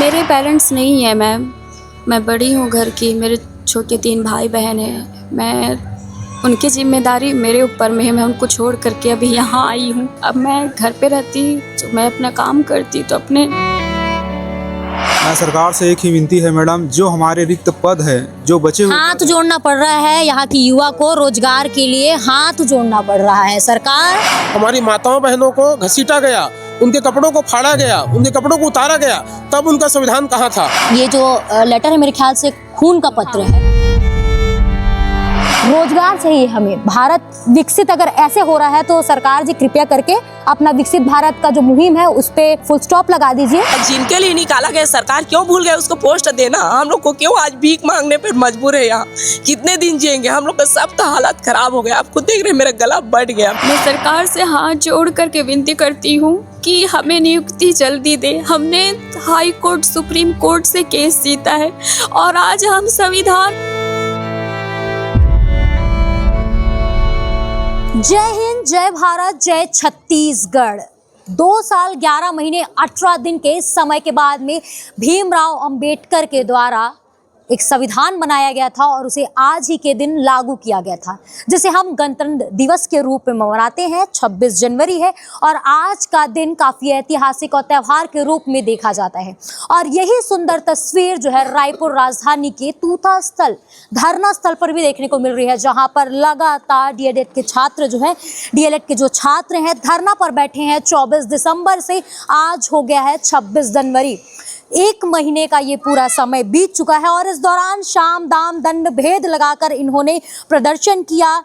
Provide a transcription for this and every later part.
मेरे पेरेंट्स नहीं है मैम, मैं बड़ी हूँ घर की, मेरे छोटे 3 भाई बहन हैं। मैं उनकी ज़िम्मेदारी मेरे ऊपर में है, मैं उनको छोड़ करके अभी यहाँ आई हूँ। अब मैं घर पे रहती तो मैं अपना काम करती तो अपने मैं सरकार से एक ही विनती है मैडम, जो हमारे रिक्त पद है, जो बचे हुए हाथ जोड़ना पड़ रहा है यहाँ की युवा को रोजगार के लिए, हाथ जोड़ना पड़ रहा है। सरकार हमारी माताओं बहनों को घसीटा गया, उनके कपड़ों को फाड़ा गया, उनके कपड़ों को उतारा गया, तब उनका संविधान कहाँ था। ये जो लेटर है मेरे ख्याल से खून का पत्र है। रोजगार चाहिए हमें। भारत विकसित अगर ऐसे हो रहा है तो सरकार जी कृपया करके अपना विकसित भारत का जो मुहिम है उस पे फुल स्टॉप लगा दीजिए। जिनके लिए निकाला गया सरकार क्यों भूल गए उसको पोस्ट देना। हम लोग को क्यों आज भीख मांगने पर मजबूर है। यहाँ कितने दिन जिएंगे हम लोग का, सब तो हालत खराब हो गया। आप खुद देख रहे मेरा गला बढ़ गया। मैं सरकार से हाथ जोड़ करके विनती करती हूँ कि हमें नियुक्ति जल्दी दे। हमने हाई कोर्ट, सुप्रीम कोर्ट से केस जीता है और आज हम संविधान। जय हिंद, जय भारत, जय छत्तीसगढ़। 2 साल 11 महीने 18 दिन के समय के बाद में भीमराव अंबेडकर के द्वारा एक संविधान बनाया गया था और उसे आज ही के दिन लागू किया गया था, जिसे हम गणतंत्र दिवस के रूप में मनाते हैं। 26 जनवरी है और आज का दिन काफ़ी ऐतिहासिक और त्यौहार के रूप में देखा जाता है। और यही सुंदर तस्वीर जो है रायपुर राजधानी के तूता स्थल, धरना स्थल पर भी देखने को मिल रही है, जहां पर लगातार डीएलएड के छात्र जो हैं, डीएलएड के जो छात्र हैं धरना पर बैठे हैं। 24 दिसंबर से आज हो गया है 26 जनवरी। 1 महीने का ये पूरा समय बीत चुका है और इस दौरान शाम दाम दंड भेद लगाकर इन्होंने प्रदर्शन किया।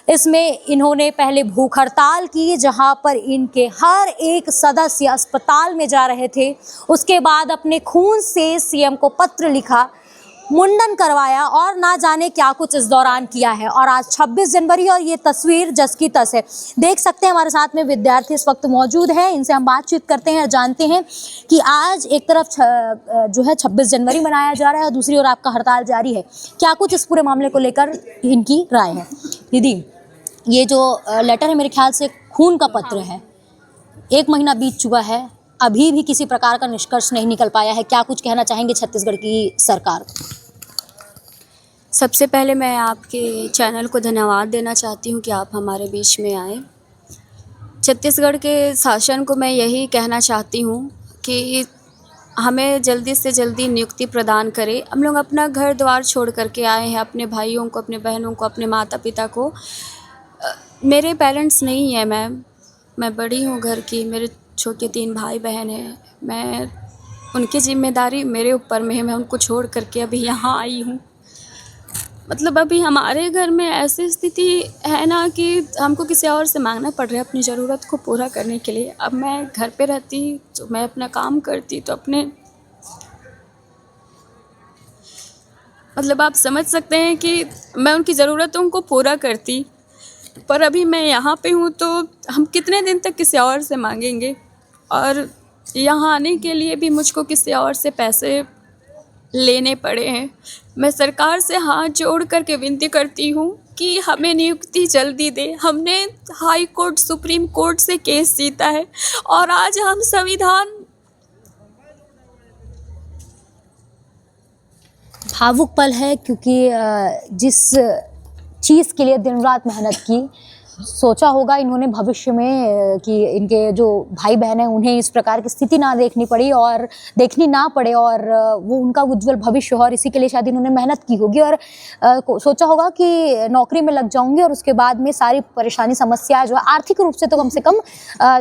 इसमें इन्होंने पहले भूख हड़ताल की, जहां पर इनके हर एक सदस्य अस्पताल में जा रहे थे। उसके बाद अपने खून से सीएम को पत्र लिखा, मुंडन करवाया और ना जाने क्या कुछ इस दौरान किया है। और आज 26 जनवरी और ये तस्वीर जस की तस है। देख सकते हैं हमारे साथ में विद्यार्थी इस वक्त मौजूद हैं, इनसे हम बातचीत करते हैं, जानते हैं कि आज एक तरफ जो है 26 जनवरी मनाया जा रहा है और दूसरी ओर आपका हड़ताल जारी है। क्या कुछ इस पूरे मामले को लेकर इनकी राय है? दीदी, ये जो लेटर है मेरे ख्याल से खून का पत्र है। 1 महीना बीत चुका है, अभी भी किसी प्रकार का निष्कर्ष नहीं निकल पाया है। क्या कुछ कहना चाहेंगे छत्तीसगढ़ की सरकार को? सबसे पहले मैं आपके चैनल को धन्यवाद देना चाहती हूँ कि आप हमारे बीच में आए। छत्तीसगढ़ के शासन को मैं यही कहना चाहती हूँ कि हमें जल्दी से जल्दी नियुक्ति प्रदान करें। हम लोग अपना घर द्वार छोड़ करके आए हैं, अपने भाइयों को, अपने बहनों को, अपने माता पिता को। मेरे पेरेंट्स नहीं है मैम, मैं बड़ी हूँ घर की, मेरे छोटे 3 भाई बहन हैं। मैं उनकी ज़िम्मेदारी मेरे ऊपर में है, मैं उनको छोड़ करके अभी यहाँ आई हूँ। मतलब अभी हमारे घर में ऐसी स्थिति है ना कि हमको किसी और से मांगना पड़ रहा है अपनी ज़रूरत को पूरा करने के लिए। अब मैं घर पे रहती तो मैं अपना काम करती तो अपने, मतलब आप समझ सकते हैं कि मैं उनकी ज़रूरतों को पूरा करती। पर अभी मैं यहाँ पे हूँ तो हम कितने दिन तक किसी और से मांगेंगे। और यहाँ आने के लिए भी मुझको किसी और से पैसे लेने पड़े हैं। मैं सरकार से हाथ जोड़ करके विनती करती हूँ कि हमें नियुक्ति जल्दी दे। हमने हाई कोर्ट, सुप्रीम कोर्ट से केस जीता है और आज हम संविधान। भावुक पल है क्योंकि जिस चीज़ के लिए दिन रात मेहनत की, सोचा होगा इन्होंने भविष्य में कि इनके जो भाई बहन हैं उन्हें इस प्रकार की स्थिति ना देखनी पड़ी और देखनी ना पड़े और वो उनका उज्जवल भविष्य हो, और इसी के लिए शायद इन्होंने मेहनत की होगी और सोचा होगा कि नौकरी में लग जाऊंगी और उसके बाद में सारी परेशानी समस्या जो है आर्थिक रूप से तो कम से कम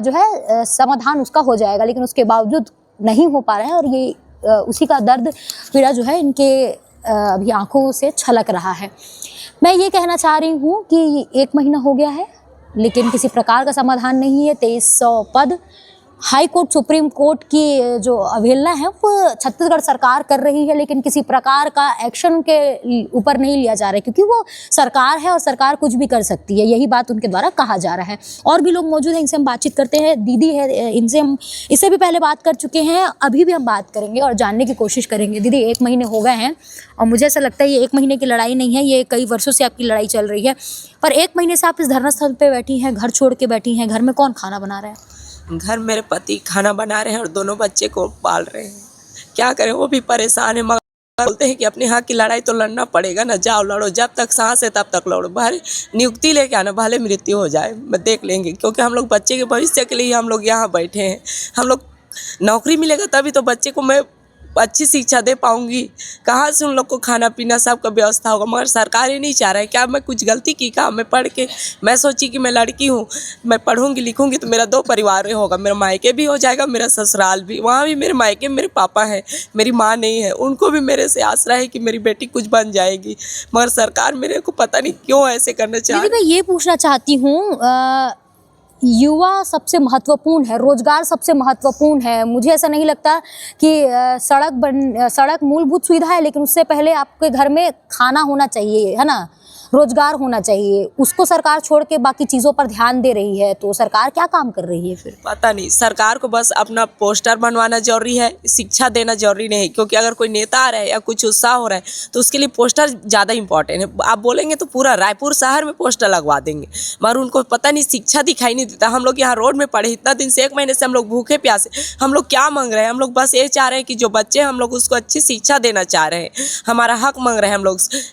जो है समाधान उसका हो जाएगा, लेकिन उसके बावजूद नहीं हो पा रहा है। और ये उसी का दर्द पीड़ा जो है इनके अभी आंखों से छलक रहा है। मैं ये कहना चाह रही हूँ कि 1 महीना हो गया है लेकिन किसी प्रकार का समाधान नहीं है। 2300 पद हाई कोर्ट, सुप्रीम कोर्ट की जो अवहेलना है वो छत्तीसगढ़ सरकार कर रही है, लेकिन किसी प्रकार का एक्शन के ऊपर नहीं लिया जा रहा है क्योंकि वो सरकार है और सरकार कुछ भी कर सकती है, यही बात उनके द्वारा कहा जा रहा है। और भी लोग मौजूद हैं, इनसे हम बातचीत करते हैं। दीदी है, इनसे हम इससे भी पहले बात कर चुके हैं, अभी भी हम बात करेंगे और जानने की कोशिश करेंगे। दीदी, 1 महीने हो गए हैं और मुझे ऐसा लगता है ये 1 महीने की लड़ाई नहीं है, ये कई वर्षों से आपकी लड़ाई चल रही है। पर 1 महीने से आप इस धरना स्थल पर बैठी हैं, घर छोड़ के बैठी हैं। घर में कौन खाना बना रहा है? घर मेरे पति खाना बना रहे हैं और दोनों बच्चे को पाल रहे हैं। क्या करें, वो भी परेशान है। मगर बोलते हैं कि अपने हक की लड़ाई तो लड़ना पड़ेगा ना, जाओ लड़ो, जब तक सांस है तब तक लड़ो, भले नियुक्ति लेके आना, भले मृत्यु हो जाए, मैं देख लेंगे। क्योंकि हम लोग बच्चे के भविष्य के लिए हम लोग यहाँ बैठे हैं। हम लोग नौकरी मिलेगा तभी तो बच्चे को मैं अच्छी शिक्षा दे पाऊंगी। कहाँ से उन लोग को खाना पीना सबका व्यवस्था होगा। मगर सरकार ये नहीं चाह रहा है। क्या मैं कुछ गलती की? क्या मैं पढ़ के मैं सोची कि मैं लड़की हूँ, मैं पढ़ूंगी लिखूंगी तो मेरा 2 परिवार होगा, मेरा मायके भी हो जाएगा, मेरा ससुराल भी। वहाँ भी मेरे मायके मेरे पापा हैं, मेरी माँ नहीं है, उनको भी मेरे से आसरा है कि मेरी बेटी कुछ बन जाएगी। मगर सरकार मेरे को पता नहीं क्यों ऐसे करना चाह दीदी, मैं ये पूछना चाहती हूँ, युवा सबसे महत्वपूर्ण है, रोजगार सबसे महत्वपूर्ण है। मुझे ऐसा नहीं लगता कि सड़क मूलभूत सुविधा है, लेकिन उससे पहले आपके घर में खाना होना चाहिए, है ना, रोजगार होना चाहिए। उसको सरकार छोड़ के बाकी चीज़ों पर ध्यान दे रही है, तो सरकार क्या काम कर रही है फिर? पता नहीं, सरकार को बस अपना पोस्टर बनवाना जरूरी है, शिक्षा देना जरूरी नहीं। क्योंकि अगर कोई नेता आ रहा है या कुछ उत्साह हो रहा है तो उसके लिए पोस्टर ज़्यादा इंपॉर्टेंट है। आप बोलेंगे तो पूरा रायपुर शहर में पोस्टर लगवा देंगे, मगर उनको पता नहीं, शिक्षा दिखाई नहीं देता। हम लोग यहाँ रोड में पड़े इतना दिन से, 1 महीने से हम लोग भूखे प्यासे। हम लोग क्या मांग रहे हैं? हम लोग बस ये चाह रहे हैं कि जो बच्चे हम लोग उसको अच्छी शिक्षा देना चाह रहे हैं, हमारा हक मांग रहे हैं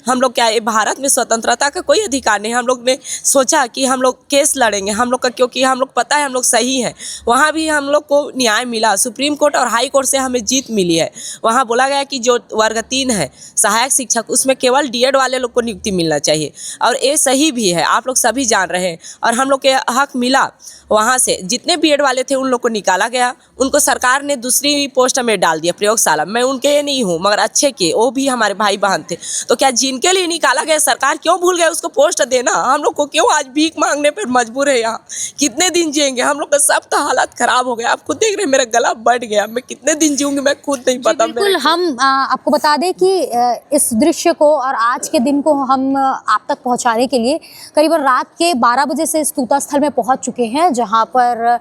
हम लोग क्या, ये भारत में स्वतंत्रता का कोई अधिकार नहीं। हम लोग ने सोचा कि हम लोग केस लड़ेंगे हम लोग का, क्योंकि हम लोग पता है हम लोग सही है। वहाँ भी हम लोग को न्याय मिला, सुप्रीम कोर्ट और हाई कोर्ट से हमें जीत मिली है। वहाँ बोला गया कि जो वर्ग 3 है सहायक शिक्षक, उसमें केवल डीएड वाले लोग को नियुक्ति मिलना चाहिए, और ये सही भी है, आप लोग सभी जान रहे हैं। और हम लोग के हक मिला। वहाँ से जितने बीएड वाले थे उन लोग को निकाला गया, उनको सरकार ने दूसरी पोस्ट में डाल दिया, प्रयोगशाला। मैं उनके नहीं हूँ, मगर अच्छे के, वो भी हमारे भाई बहन थे। तो क्या जिनके लिए निकाला गया सरकार क्यों भूल गए उसको पोस्ट देना? हम लोग को क्यों आज भीख मांगने पर मजबूर है? यहाँ कितने दिन जिएंगे? हम लोग का सब का हालत खराब हो गया। आप खुद देख रहे हैं, मेरा गला बढ़ गया। मैं कितने दिन जीऊंगी मैं खुद नहीं पता। बिल्कुल, हम आपको बता दें कि इस दृश्य को और आज के दिन को हम आप तक पहुंचाने के लिए करीबन रात के 12 बजे से इस तूता स्थल में पहुंच चुके हैं, जहां पर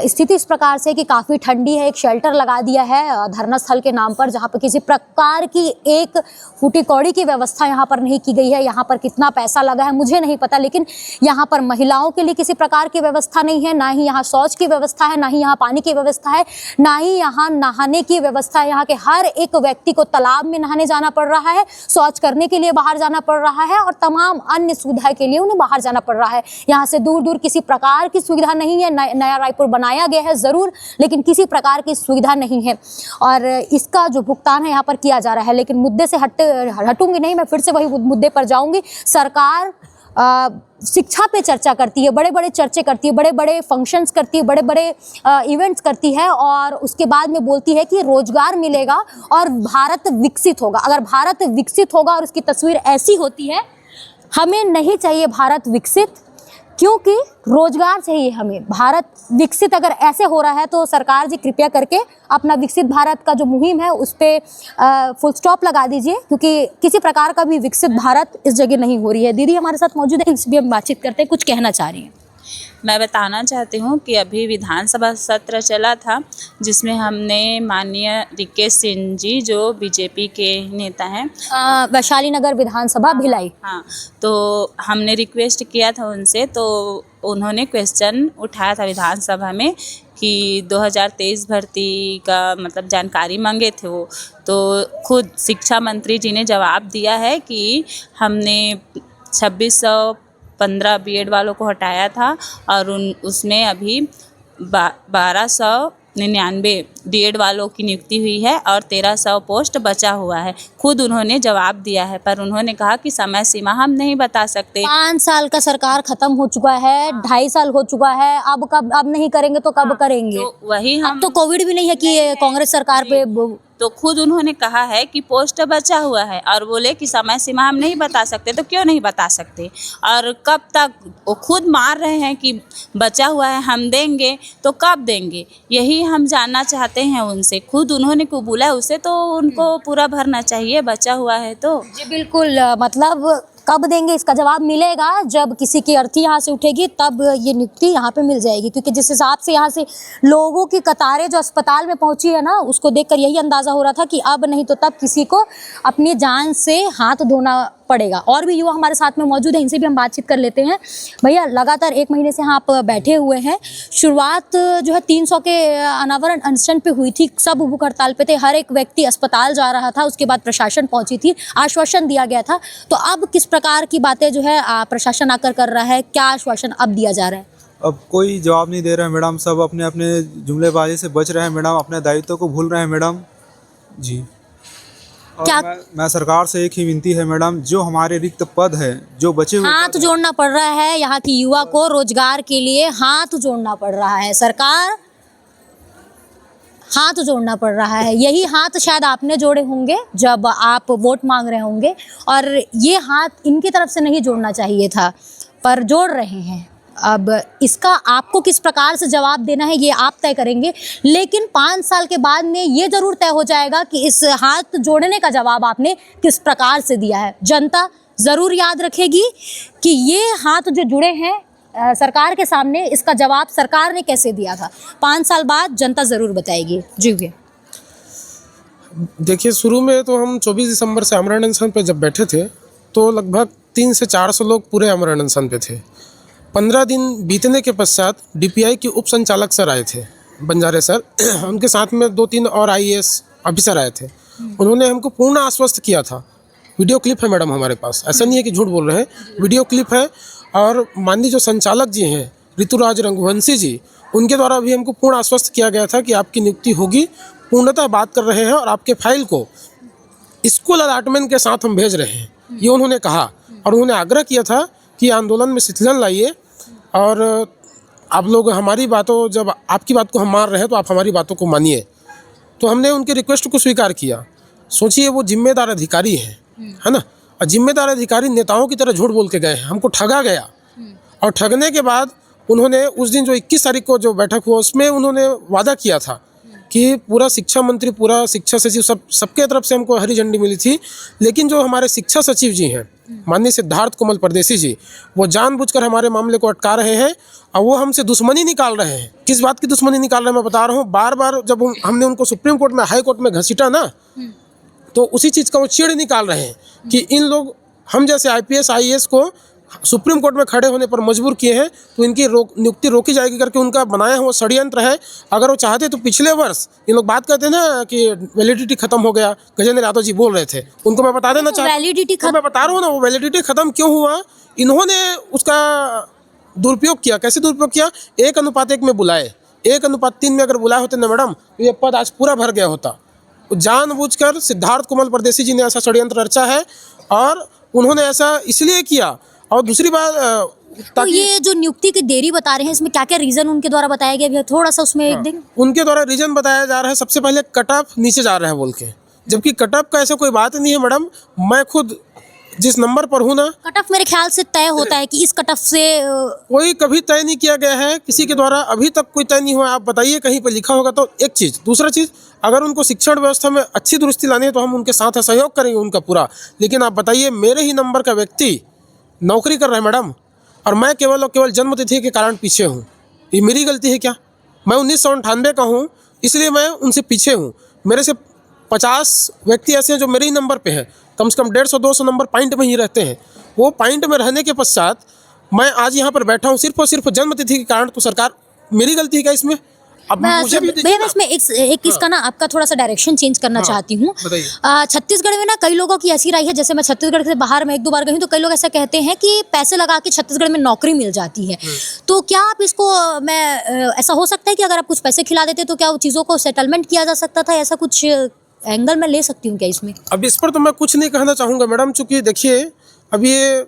स्थिति इस प्रकार से कि काफ़ी ठंडी है। एक शेल्टर लगा दिया है धरना स्थल के नाम पर, जहां पर किसी प्रकार की एक फूटी कौड़ी की व्यवस्था यहाँ पर नहीं की गई है। यहाँ पर कितना पैसा लगा है मुझे नहीं पता, लेकिन यहाँ पर महिलाओं के लिए किसी प्रकार की व्यवस्था नहीं है, ना ही यहाँ शौच की व्यवस्था है, ना ही यहाँ पानी की व्यवस्था है, ना ही यहाँ नहाने की व्यवस्था है। यहाँ के हर एक व्यक्ति को तालाब में नहाने जाना पड़ रहा है, शौच करने के लिए बाहर जाना पड़ रहा है, और तमाम अन्य सुविधा के लिए उन्हें बाहर जाना पड़ रहा है। यहाँ से दूर दूर किसी प्रकार की सुविधा नहीं है। नया रायपुर बनाया गया है ज़रूर, लेकिन किसी प्रकार की सुविधा नहीं है, और इसका जो भुगतान है यहाँ पर किया जा रहा है। लेकिन मुद्दे से हटूंगी नहीं, मैं फिर से वही मुद्दे पर जाऊंगी। सरकार शिक्षा पे चर्चा करती है, बड़े बड़े चर्चे करती है, बड़े बड़े फंक्शंस करती है, बड़े बड़े इवेंट्स करती है, और उसके बाद में बोलती है कि रोजगार मिलेगा और भारत विकसित होगा। अगर भारत विकसित होगा और उसकी तस्वीर ऐसी होती है, हमें नहीं चाहिए भारत विकसित, क्योंकि रोजगार चाहिए हमें। भारत विकसित अगर ऐसे हो रहा है तो सरकार जी कृपया करके अपना विकसित भारत का जो मुहिम है उस पर फुल स्टॉप लगा दीजिए, क्योंकि किसी प्रकार का भी विकसित भारत इस जगह नहीं हो रही है। दीदी हमारे साथ मौजूद है, इस भी हम बातचीत करते हैं, कुछ कहना चाह रही हैं। मैं बताना चाहती हूँ कि अभी विधानसभा सत्र चला था, जिसमें हमने माननीय रिकेश सिंह जी जो बीजेपी के नेता हैं, वैशाली नगर विधानसभा भिलाई, हाँ, तो हमने रिक्वेस्ट किया था उनसे, तो उन्होंने क्वेश्चन उठाया था विधानसभा में कि 2023 भर्ती का मतलब जानकारी मांगे थे वो। तो खुद शिक्षा मंत्री जी ने जवाब दिया है कि हमने 2615 बीएड वालों को हटाया था, और उसमें अभी 1299 डीएड वालों की नियुक्ति हुई है और 1300 पोस्ट बचा हुआ है। खुद उन्होंने जवाब दिया है, पर उन्होंने कहा कि समय सीमा हम नहीं बता सकते। 5 साल का सरकार खत्म हो चुका है, 2.5 साल हो चुका है, अब नहीं करेंगे तो कब करेंगे? तो वही हम, अब तो कोविड भी नहीं है कि कांग्रेस सरकार पे तो खुद उन्होंने कहा है कि पोस्ट बचा हुआ है, और बोले कि समय सीमा हम नहीं बता सकते। तो क्यों नहीं बता सकते, और कब तक? वो खुद मार रहे हैं कि बचा हुआ है हम देंगे, तो कब देंगे, यही हम जानना चाहते हैं उनसे। खुद उन्होंने कबूला है उसे, तो उनको पूरा भरना चाहिए, बचा हुआ है तो। जी बिल्कुल, मतलब कब देंगे इसका जवाब मिलेगा जब किसी की अर्थी यहाँ से उठेगी, तब ये नियुक्ति यहाँ पे मिल जाएगी। क्योंकि जिस हिसाब से यहाँ से लोगों की कतारें जो अस्पताल में पहुँची है ना, उसको देखकर यही अंदाज़ा हो रहा था कि अब नहीं तो तब किसी को अपनी जान से हाथ धोना पड़ेगा। और भी युवा हमारे साथ में मौजूद हैं, इनसे भी हम बातचीत कर लेते हैं। भैया, लगातार 1 महीने से यहाँ आप बैठे हुए हैं। शुरुआत जो है 300 के अनावरण अनशन पे हुई थी, सब भूख हड़ताल पे थे, हर एक व्यक्ति अस्पताल जा रहा था, उसके बाद प्रशासन पहुंची थी, आश्वासन दिया गया था। तो अब किस प्रकार की बातें जो है प्रशासन आकर कर रहा है, क्या आश्वासन अब दिया जा रहा है? अब कोई जवाब नहीं दे रहा है मैडम, सब अपने अपने जुमलेबाजी से बच रहे हैं मैडम, अपने दायित्व को भूल रहे हैं मैडम जी। और क्या मैं सरकार से एक ही विनती है मैडम, जो हमारे रिक्त पद है, जो बचे हुए हाथ जोड़ना पड़ रहा है यहाँ की युवा को, रोजगार के लिए हाथ जोड़ना पड़ रहा है, सरकार हाथ जोड़ना पड़ रहा है। यही हाथ शायद आपने जोड़े होंगे जब आप वोट मांग रहे होंगे, और ये हाथ इनकी तरफ से नहीं जोड़ना चाहिए था, पर जोड़ रहे हैं। अब इसका आपको किस प्रकार से जवाब देना है ये आप तय करेंगे, लेकिन 5 साल के बाद में ये जरूर तय हो जाएगा कि इस हाथ जोड़ने का जवाब आपने किस प्रकार से दिया है। जनता ज़रूर याद रखेगी कि ये हाथ जो जुड़े हैं सरकार के सामने, इसका जवाब सरकार ने कैसे दिया था। 5 साल बाद जनता ज़रूर बताएगी। जी भैया। देखिए, शुरू में तो हम 24 दिसंबर से आमरण अनशन पे जब बैठे थे तो लगभग 300 से 400 लोग पूरे आमरण अनशन पे थे। 15 दिन बीतने के पश्चात डीपीआई के उप संचालक सर आए थे, बंजारे सर, उनके साथ में 2-3 और आईएएस ऑफिसर आए थे। उन्होंने हमको पूर्ण आश्वस्त किया था। वीडियो क्लिप है मैडम हमारे पास, ऐसा नहीं है कि झूठ बोल रहे हैं, वीडियो क्लिप है। और माननीय जो संचालक जी हैं ऋतुराज रघुवंशी जी, उनके द्वारा भी हमको पूर्ण आश्वस्त किया गया था कि आपकी नियुक्ति होगी। पूर्णतः बात कर रहे हैं और आपके फाइल को स्कूल अलॉटमेंट के साथ हम भेज रहे हैं, ये उन्होंने कहा। और उन्होंने आग्रह किया था कि आंदोलन में शिथिलन लाइए और आप लोग हमारी बातों, जब आपकी बात को हम मान रहे हैं तो आप हमारी बातों को मानिए। तो हमने उनके रिक्वेस्ट को स्वीकार किया। सोचिए, वो जिम्मेदार अधिकारी हैं, है ना, और जिम्मेदार अधिकारी नेताओं की तरह झूठ बोल के गए हैं, हमको ठगा गया। और ठगने के बाद उन्होंने उस दिन जो 21 तारीख को जो बैठक हुआ उसमें उन्होंने वादा किया था कि पूरा शिक्षा मंत्री, पूरा शिक्षा सचिव, सबके तरफ से हमको हरी झंडी मिली थी। लेकिन जो हमारे शिक्षा सचिव जी हैं माननीय सिद्धार्थ कोमल परदेसी जी, वो जानबूझकर हमारे मामले को अटका रहे हैं और वो हमसे दुश्मनी निकाल रहे हैं। किस बात की दुश्मनी निकाल रहे हैं मैं बता रहा हूँ। बार बार जब हमने उनको सुप्रीम कोर्ट में, हाई कोर्ट में घसीटा ना, तो उसी चीज़ का वो चिड़ निकाल रहे हैं कि इन लोग हम जैसे आईपीएस आईएएस को सुप्रीम कोर्ट में खड़े होने पर मजबूर किए हैं, तो इनकी नियुक्ति रोकी जाएगी करके उनका बनाया हुआ षड्यंत्र है। अगर वो चाहते तो पिछले वर्ष, इन लोग बात करते हैं ना कि वैलिडिटी खत्म हो गया, गजेंद्र यादव जी बोल रहे थे, उनको मैं बता देना चाहता हूं, वैलिडिटी तो मैं बता रहा हूँ ना, वो वैलिडिटी खत्म क्यों हुआ, इन्होंने उसका दुरुपयोग किया। कैसे दुरुपयोग किया? 1:1 में बुलाए, 1:3 में अगर बुलाए होते ना मैडम, तो ये पद आज पूरा भर गया होता। जानबूझकर सिद्धार्थ कोमल परदेसी जी ने ऐसा षड्यंत्र रचा है और उन्होंने ऐसा इसलिए किया। और दूसरी बात, तो ये जो नियुक्ति की देरी बता रहे हैं, इसमें क्या क्या रीजन उनके द्वारा बताया गया भैया, थोड़ा सा उसमें एक दिन। उनके द्वारा रीजन बताया जा रहा है, सबसे पहले कट ऑफ नीचे जा रहा है बोल के, जबकि कट ऑफ का ऐसा कोई बात नहीं है मैडम। मैं खुद जिस नंबर पर हूँ ना, कट ऑफ मेरे ख्याल से तय होता है कि इस कट ऑफ से कोई कभी तय नहीं किया गया है किसी के द्वारा, अभी तक कोई तय नहीं हुआ। आप बताइए कहीं पर लिखा होगा तो। एक चीज़, दूसरा चीज़, अगर उनको शिक्षण व्यवस्था में अच्छी दुरुस्ती लानी है तो हम उनके साथ सहयोग करेंगे उनका पूरा। लेकिन आप बताइए, मेरे ही नंबर का व्यक्ति नौकरी कर रहा है मैडम, और मैं केवल और केवल जन्म तिथि के कारण पीछे हूँ। ये मेरी गलती है क्या? मैं 1998 का हूँ, इसलिए मैं उनसे पीछे हूँ। मेरे से 50 व्यक्ति ऐसे हैं जो मेरे ही नंबर पे हैं, कम से कम 150-200 नंबर पॉइंट में ही रहते हैं। वो पॉइंट में रहने के पश्चात मैं आज यहाँ पर बैठा हूँ सिर्फ और सिर्फ जन्म तिथि के कारण। तो सरकार, मेरी गलती है क्या इसमें? अब मुझे भी भैया, मैं इसमें एक इसका ना आपका थोड़ा सा डायरेक्शन चेंज करना चाहती हूँ। छत्तीसगढ़ में ना कई लोगों की ऐसी राय है, जैसे मैं छत्तीसगढ़ से बाहर में 1-2 बार गई हूँ, तो कई लोग ऐसा कहते हैं कि पैसे लगा के छत्तीसगढ़ में नौकरी मिल जाती है। तो क्या आप इसको, ऐसा हो सकता है कि अगर आप कुछ पैसे खिला देते तो क्या वो चीज़ों को सेटलमेंट किया जा सकता था? ऐसा कुछ एंगल मैं ले सकती हूँ क्या इसमें? अब इस पर तो मैं कुछ नहीं कहना चाहूँगा मैडम, चूँकि देखिए अब ये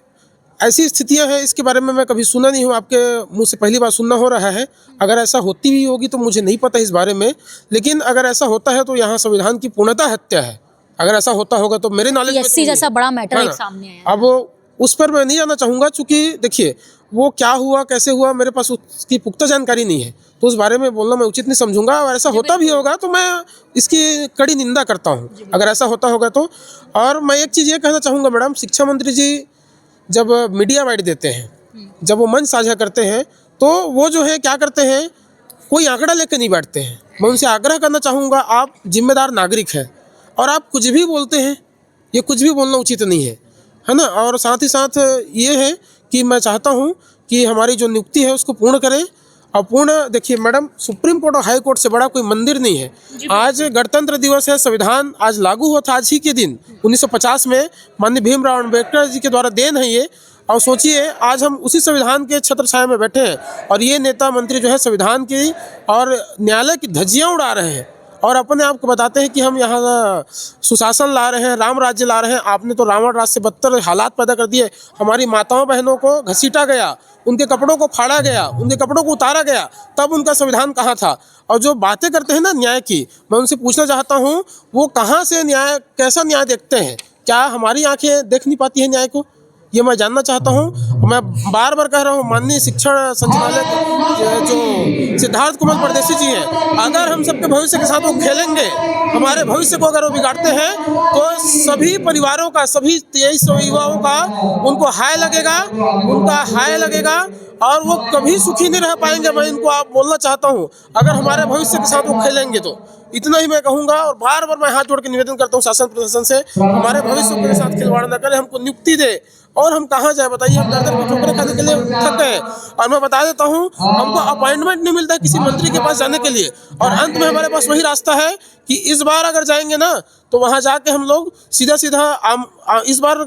ऐसी स्थितियां हैं, इसके बारे में मैं कभी सुना नहीं हूँ, आपके मुंह से पहली बार सुनना हो रहा है। अगर ऐसा होती भी होगी तो मुझे नहीं पता इस बारे में, लेकिन अगर ऐसा होता है तो यहाँ संविधान की पूर्णतः हत्या है। अगर ऐसा होता होगा तो मेरे नॉलेज में एससी जैसा बड़ा मैटर एक सामने आया। अब उस पर मैं नहीं जाना चाहूँगा, चूँकि देखिए वो क्या हुआ, कैसे हुआ, मेरे पास उसकी पुख्ता जानकारी नहीं है, तो उस बारे में बोलना मैं उचित नहीं समझूंगा। और ऐसा होता भी होगा तो मैं इसकी कड़ी निंदा करता हूँ, अगर ऐसा होता होगा तो। और मैं एक चीज़ ये कहना चाहूँगा मैडम, शिक्षा मंत्री जी जब मीडिया वाइड देते हैं, जब वो मंच साझा करते हैं, तो वो जो है क्या करते हैं, कोई आंकड़ा लेकर नहीं बैठते हैं। मैं उनसे आग्रह करना चाहूँगा, आप जिम्मेदार नागरिक हैं और आप कुछ भी बोलते हैं, ये कुछ भी बोलना उचित नहीं है। है ना। और साथ ही साथ ये है कि मैं चाहता हूँ कि हमारी जो नियुक्ति है उसको पूर्ण करें। और पूर्ण देखिए मैडम, सुप्रीम कोर्ट और हाई कोर्ट से बड़ा कोई मंदिर नहीं है। आज गणतंत्र दिवस है, संविधान आज लागू हुआ था आज ही के दिन 1950 में, माननीय भीमराव अम्बेडकर जी के द्वारा देन है ये। और सोचिए आज हम उसी संविधान के छत्र छाया में बैठे हैं और ये नेता मंत्री जो है संविधान की और न्यायालय की धज्जियाँ उड़ा रहे हैं और अपने आप को बताते हैं कि हम यहाँ सुशासन ला रहे हैं, राम राज्य ला रहे हैं। आपने तो रावण राज से बदतर हालात पैदा कर दिए। हमारी माताओं बहनों को घसीटा गया, उनके कपड़ों को फाड़ा गया, उनके कपड़ों को उतारा गया, तब उनका संविधान कहाँ था। और जो बातें करते हैं ना न्याय की, मैं उनसे पूछना चाहता हूँ वो कहाँ से न्याय, कैसा न्याय देखते हैं? क्या हमारी आंखें देख नहीं पाती हैं न्याय को? ये मैं जानना चाहता हूँ। मैं बार बार कह रहा हूँ, माननीय शिक्षण संचालक जो सिद्धार्थ कुमार परदेशी जी हैं, अगर हम सबके भविष्य के साथ वो खेलेंगे, हमारे भविष्य को अगर वो बिगाड़ते हैं तो सभी परिवारों का, सभी 2300 युवाओं का उनको हाय लगेगा और वो कभी सुखी नहीं रह पाएंगे। मैं इनको आप बोलना चाहता हूँ, अगर हमारे भविष्य के साथ वो खेलेंगे तो इतना ही मैं कहूँगा। और बार बार मैं हाथ जोड़ के निवेदन करता हूँ शासन प्रशासन से, हमारे भविष्य के साथ खिलवाड़ न करें, हमको नियुक्ति दे। और हम कहाँ जाए बताइए, हम दर को ठोकरें खाने के लिए थक गए। और मैं बता देता हूँ, हमको अपॉइंटमेंट नहीं मिलता है किसी मंत्री के पास जाने के लिए। और अंत में हमारे पास वही रास्ता है कि इस बार अगर जाएंगे ना तो वहाँ जाके हम लोग सीधा इस बार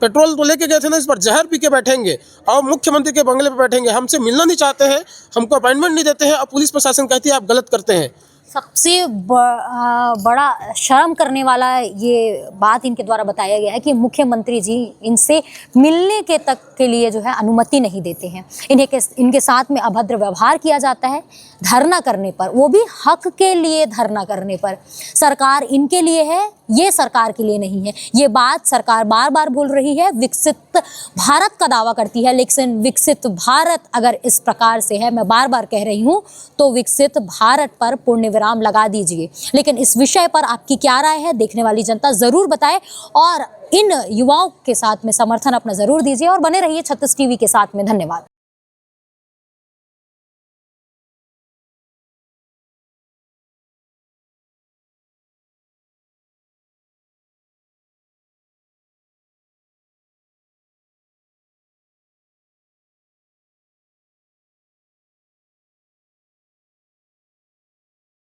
पेट्रोल तो लेके गए थे ना, इस बार जहर पी के बैठेंगे और मुख्यमंत्री के बंगले पे बैठेंगे। हमसे मिलना नहीं चाहते हैं, हमको अपॉइंटमेंट नहीं देते हैं और पुलिस प्रशासन कहती है आप गलत करते हैं। सबसे बड़ा शर्म करने वाला ये बात इनके द्वारा बताया गया है कि मुख्यमंत्री जी इनसे मिलने के लिए जो है अनुमति नहीं देते हैं। इनके साथ में अभद्र व्यवहार किया जाता है धरना करने पर, वो भी हक के लिए धरना करने पर। सरकार इनके लिए है, ये सरकार के लिए नहीं है। ये बात सरकार बार बार बोल रही है, विकसित भारत का दावा करती है, लेकिन विकसित भारत अगर इस प्रकार से है, मैं बार बार कह रही हूँ, तो विकसित भारत पर पूर्ण विराम लगा दीजिए। लेकिन इस विषय पर आपकी क्या राय है, देखने वाली जनता ज़रूर बताए और इन युवाओं के साथ में समर्थन अपना ज़रूर दीजिए और बने रहिए 36 टीवी के साथ में। धन्यवाद।